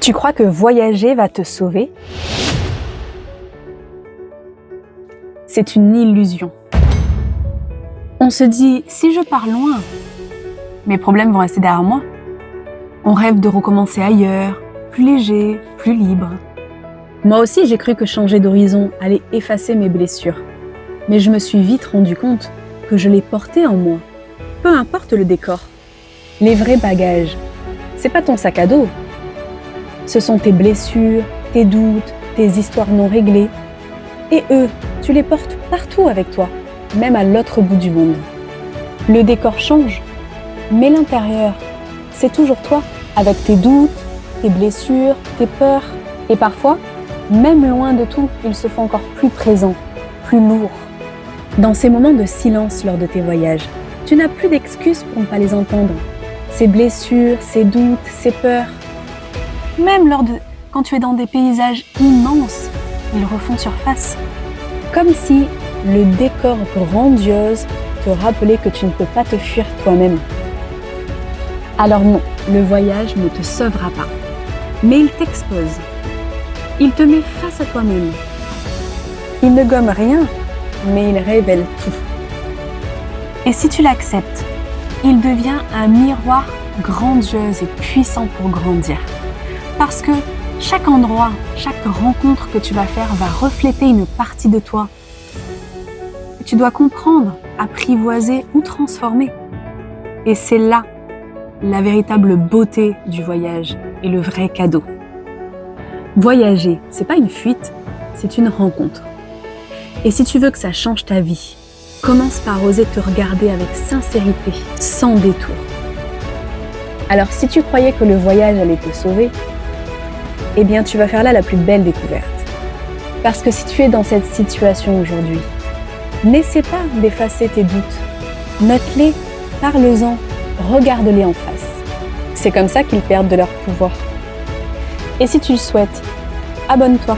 Tu crois que voyager va te sauver? C'est une illusion. On se dit, si je pars loin, mes problèmes vont rester derrière moi. On rêve de recommencer ailleurs, plus léger, plus libre. Moi aussi, j'ai cru que changer d'horizon allait effacer mes blessures. Mais je me suis vite rendu compte que je les portais en moi. Peu importe le décor. Les vrais bagages, c'est pas ton sac à dos. Ce sont tes blessures, tes doutes, tes histoires non réglées. Et eux, tu les portes partout avec toi, même à l'autre bout du monde. Le décor change, mais l'intérieur, c'est toujours toi, avec tes doutes, tes blessures, tes peurs. Et parfois, même loin de tout, ils se font encore plus présents, plus lourds. Dans ces moments de silence lors de tes voyages, tu n'as plus d'excuses pour ne pas les entendre. Ces blessures, ces doutes, ces peurs. Même quand tu es dans des paysages immenses, ils refont surface. Comme si le décor grandiose te rappelait que tu ne peux pas te fuir toi-même. Alors non, le voyage ne te sauvera pas. Mais il t'expose. Il te met face à toi-même. Il ne gomme rien, mais il révèle tout. Et si tu l'acceptes, il devient un miroir grandiose et puissant pour grandir. Parce que chaque endroit, chaque rencontre que tu vas faire va refléter une partie de toi. Tu dois comprendre, apprivoiser ou transformer. Et c'est là la véritable beauté du voyage et le vrai cadeau. Voyager, c'est pas une fuite, c'est une rencontre. Et si tu veux que ça change ta vie, commence par oser te regarder avec sincérité, sans détour. Alors si tu croyais que le voyage allait te sauver, eh bien tu vas faire là la plus belle découverte. Parce que si tu es dans cette situation aujourd'hui, n'essaie pas d'effacer tes doutes. Note-les, parle-en, regarde-les en face. C'est comme ça qu'ils perdent de leur pouvoir. Et si tu le souhaites, abonne-toi.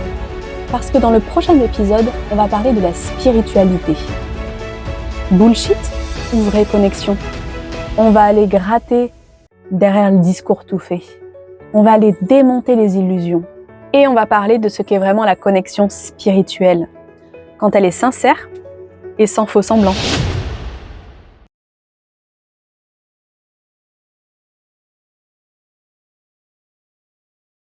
Parce que dans le prochain épisode, on va parler de la spiritualité. Bullshit ou vraie connexion? On va aller gratter derrière le discours tout fait. On va aller démonter les illusions. Et on va parler de ce qu'est vraiment la connexion spirituelle, quand elle est sincère et sans faux semblant.